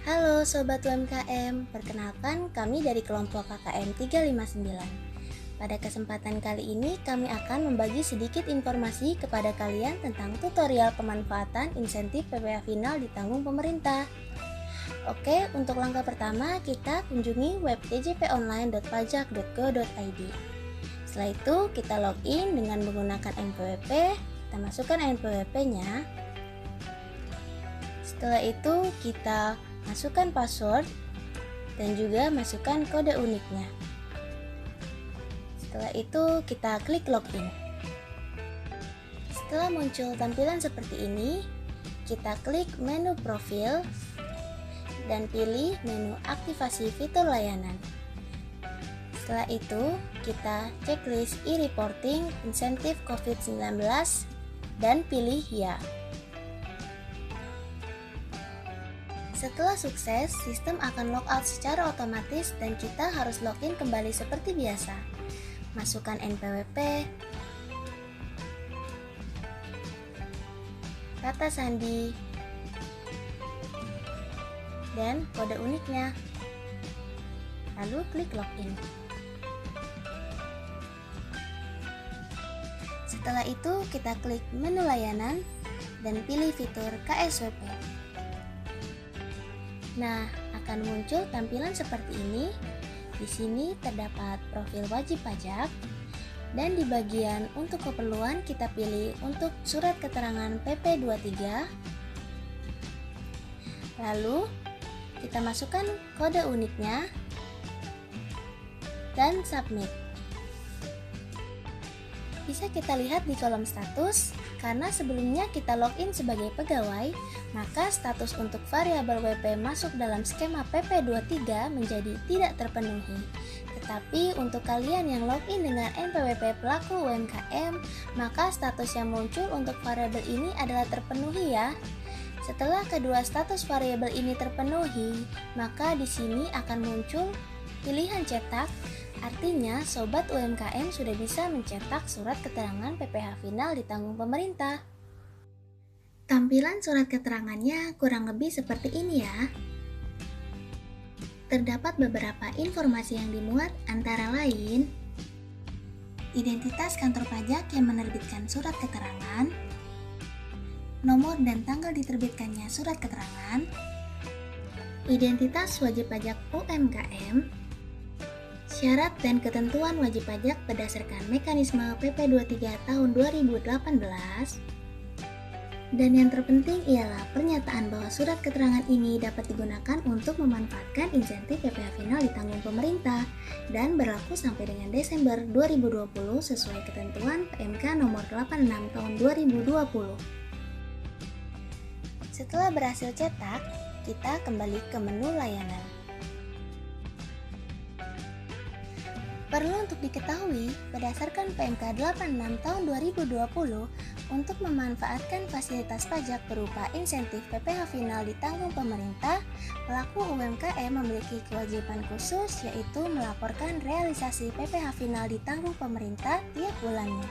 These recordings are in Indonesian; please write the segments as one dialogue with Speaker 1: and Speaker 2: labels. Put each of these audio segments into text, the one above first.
Speaker 1: Halo Sobat UMKM, perkenalkan kami dari kelompok KKM 359. Pada kesempatan kali ini kami akan membagi sedikit informasi kepada kalian tentang tutorial pemanfaatan insentif PPh final ditanggung pemerintah. Oke, untuk langkah pertama kita kunjungi web djponline.pajak.go.id. Setelah itu kita login dengan menggunakan NPWP, kita masukkan NPWP-nya. Setelah itu kita masukkan password dan juga masukkan kode uniknya. Setelah itu kita klik login. Setelah muncul tampilan seperti ini, kita klik menu profil dan pilih menu aktivasi fitur layanan. Setelah itu, kita checklist e-reporting insentif COVID-19 dan pilih ya. Setelah sukses, sistem akan logout secara otomatis dan kita harus login kembali seperti biasa. Masukkan NPWP, kata sandi, dan kode uniknya. Lalu klik login. Setelah itu, kita klik menu layanan dan pilih fitur KSWP. Nah, akan muncul tampilan seperti ini. Di sini terdapat profil wajib pajak dan di bagian untuk keperluan kita pilih untuk surat keterangan PP23. Lalu, kita masukkan kode uniknya dan submit. Bisa kita lihat di kolom status, karena sebelumnya kita login sebagai pegawai, maka status untuk variabel WP masuk dalam skema PP23 menjadi tidak terpenuhi. Tetapi untuk kalian yang login dengan NPWP pelaku UMKM, maka status yang muncul untuk variabel ini adalah terpenuhi ya. Setelah kedua status variabel ini terpenuhi, maka di sini akan muncul pilihan cetak. Artinya, Sobat UMKM sudah bisa mencetak surat keterangan PPh final ditanggung pemerintah. Tampilan surat keterangannya kurang lebih seperti ini ya. Terdapat beberapa informasi yang dimuat antara lain identitas kantor pajak yang menerbitkan surat keterangan, nomor dan tanggal diterbitkannya surat keterangan, identitas wajib pajak UMKM, syarat dan ketentuan wajib pajak berdasarkan mekanisme PP23 tahun 2018, dan yang terpenting ialah pernyataan bahwa surat keterangan ini dapat digunakan untuk memanfaatkan insentif PPh final ditanggung pemerintah dan berlaku sampai dengan Desember 2020 sesuai ketentuan PMK nomor 86 tahun 2020. Setelah berhasil cetak, kita kembali ke menu layanan. Perlu untuk diketahui, berdasarkan PMK 86 tahun 2020, untuk memanfaatkan fasilitas pajak berupa insentif PPh final ditanggung pemerintah, pelaku UMKM memiliki kewajiban khusus yaitu melaporkan realisasi PPh final ditanggung pemerintah tiap bulannya,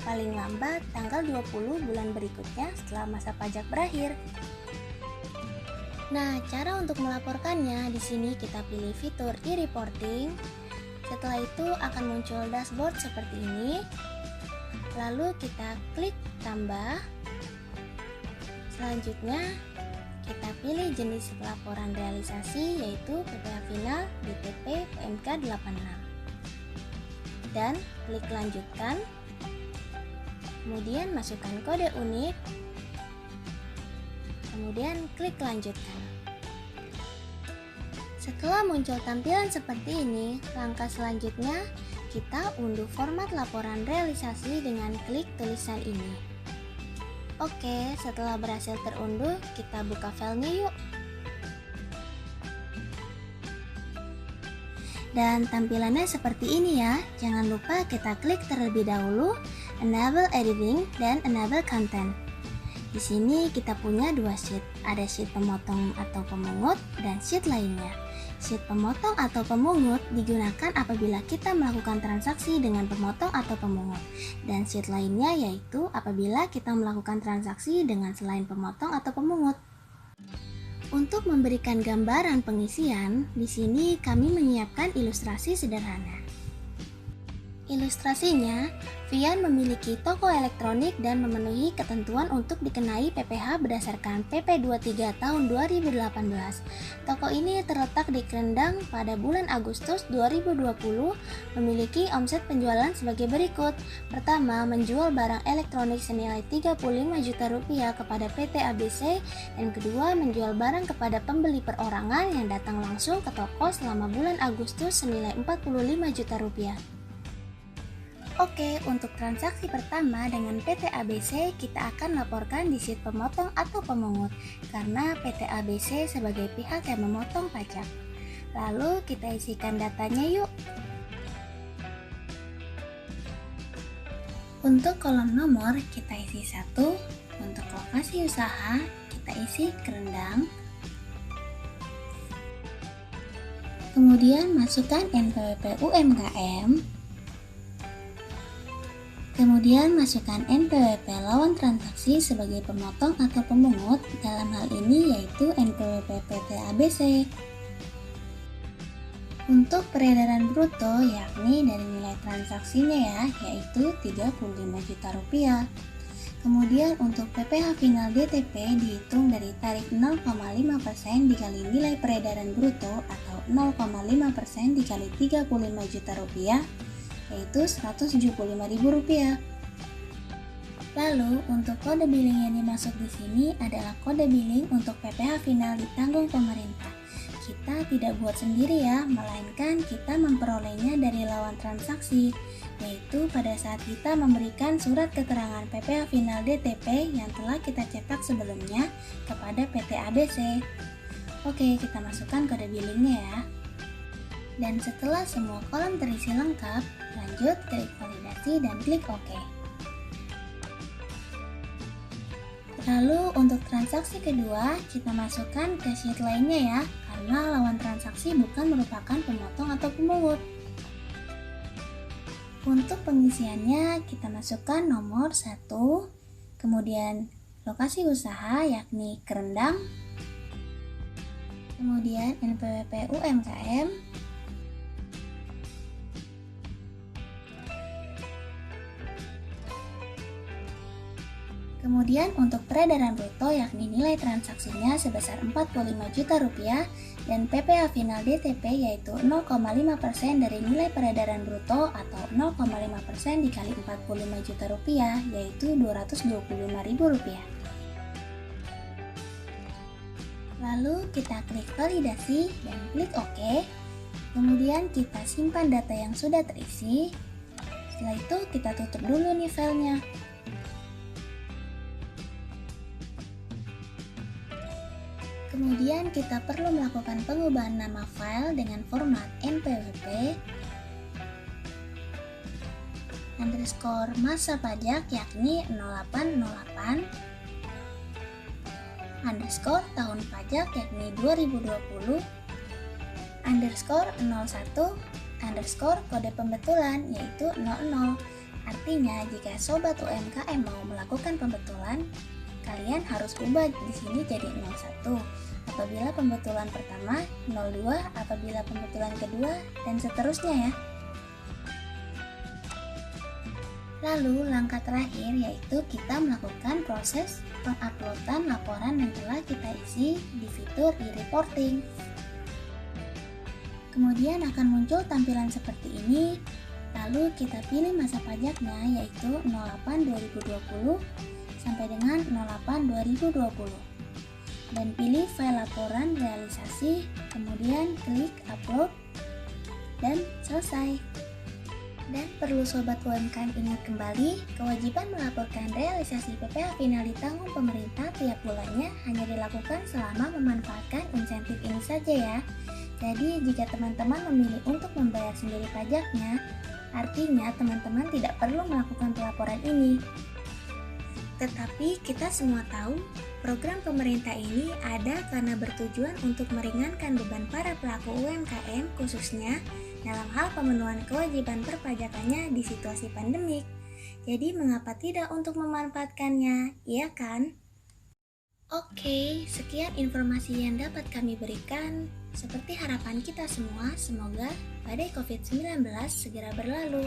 Speaker 1: paling lambat tanggal 20 bulan berikutnya setelah masa pajak berakhir. Nah, cara untuk melaporkannya di sini kita pilih fitur e-reporting. Setelah itu akan muncul dashboard seperti ini. Lalu kita klik tambah. Selanjutnya kita pilih jenis pelaporan realisasi yaitu PPh final DTP PMK 86. Dan klik lanjutkan. Kemudian masukkan kode unik. Kemudian klik lanjutkan. Setelah muncul tampilan seperti ini, langkah selanjutnya kita unduh format laporan realisasi dengan klik tulisan ini. Oke, setelah berhasil terunduh, kita buka filenya yuk. Dan tampilannya seperti ini ya. Jangan lupa kita klik terlebih dahulu Enable Editing dan Enable Content. Di sini kita punya dua sheet, ada sheet pemotong atau pemungut dan sheet lainnya. Sheet pemotong atau pemungut digunakan apabila kita melakukan transaksi dengan pemotong atau pemungut, dan sheet lainnya yaitu apabila kita melakukan transaksi dengan selain pemotong atau pemungut. Untuk memberikan gambaran pengisian, di sini kami menyiapkan ilustrasi sederhana. Ilustrasinya, Vian memiliki toko elektronik dan memenuhi ketentuan untuk dikenai PPh berdasarkan PP 23 tahun 2018. Toko ini terletak di Krendang pada bulan Agustus 2020, memiliki omset penjualan sebagai berikut. Pertama, menjual barang elektronik senilai 35 juta rupiah kepada PT ABC, dan kedua, menjual barang kepada pembeli perorangan yang datang langsung ke toko selama bulan Agustus senilai 45 juta rupiah. Oke, untuk transaksi pertama dengan PT ABC, kita akan laporkan di sheet pemotong atau pemungut, karena PT ABC sebagai pihak yang memotong pajak. Lalu kita isikan datanya yuk. Untuk kolom nomor, kita isi 1. Untuk lokasi usaha, kita isi Krendang. Kemudian masukkan NPWP UMKM. Kemudian masukkan NPWP lawan transaksi sebagai pemotong atau pemungut, dalam hal ini yaitu NPWP PT ABC. Untuk peredaran bruto yakni dari nilai transaksinya ya, yaitu 35 juta rupiah. Kemudian untuk PPh final DTP dihitung dari tarif 0,5% dikali nilai peredaran bruto atau 0,5% dikali 35 juta rupiah, yaitu Rp175.000. Lalu untuk kode billing yang dimaksud di sini adalah kode billing untuk PPh final ditanggung pemerintah. Kita tidak buat sendiri ya, melainkan kita memperolehnya dari lawan transaksi, yaitu pada saat kita memberikan surat keterangan PPh final DTP yang telah kita cetak sebelumnya kepada PT ABC. Oke, kita masukkan kode billingnya ya. Dan setelah semua kolom terisi lengkap, lanjut klik validasi dan klik OK. Lalu untuk transaksi kedua, kita masukkan ke sheet lainnya ya, karena lawan transaksi bukan merupakan pemotong atau pemungut. Untuk pengisiannya, kita masukkan nomor 1, kemudian lokasi usaha yakni Krendang, kemudian NPWP UMKM, kemudian untuk peredaran bruto yakni nilai transaksinya sebesar 45 juta rupiah dan PPh final DTP yaitu 0,5% dari nilai peredaran bruto atau 0,5% dikali 45 juta rupiah yaitu Rp225.000. Lalu kita klik validasi dan klik OK. Kemudian kita simpan data yang sudah terisi. Setelah itu kita tutup dulu nih filenya. Kemudian kita perlu melakukan pengubahan nama file dengan format NPWP underscore masa pajak yakni 0808 underscore tahun pajak yakni 2020 underscore 01 underscore kode pembetulan yaitu 00. Artinya jika sobat UMKM mau melakukan pembetulan, kalian harus ubah di sini jadi 01 apabila pembetulan pertama, 02 apabila pembetulan kedua, dan seterusnya ya. Lalu langkah terakhir yaitu kita melakukan proses penguploadan laporan yang telah kita isi di fitur e-reporting. Kemudian akan muncul tampilan seperti ini. Lalu kita pilih masa pajaknya yaitu 08-2020 sampai dengan 08-2020 dan pilih file laporan realisasi, kemudian klik upload dan selesai. Dan perlu sobat UMKM ingat kembali, kewajiban melaporkan realisasi PPh final ditanggung pemerintah tiap bulannya hanya dilakukan selama memanfaatkan insentif ini saja ya. Jadi jika teman-teman memilih untuk membayar sendiri pajaknya, artinya teman-teman tidak perlu melakukan pelaporan ini. Tetapi kita semua tahu, program pemerintah ini ada karena bertujuan untuk meringankan beban para pelaku UMKM khususnya dalam hal pemenuhan kewajiban perpajakannya di situasi pandemik. Jadi mengapa tidak untuk memanfaatkannya, iya kan? Oke, sekian informasi yang dapat kami berikan. Seperti harapan kita semua, semoga badai COVID-19 segera berlalu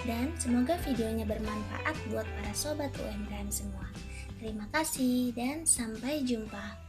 Speaker 1: dan semoga videonya bermanfaat buat para sobat UMKM semua. Terima kasih dan sampai jumpa.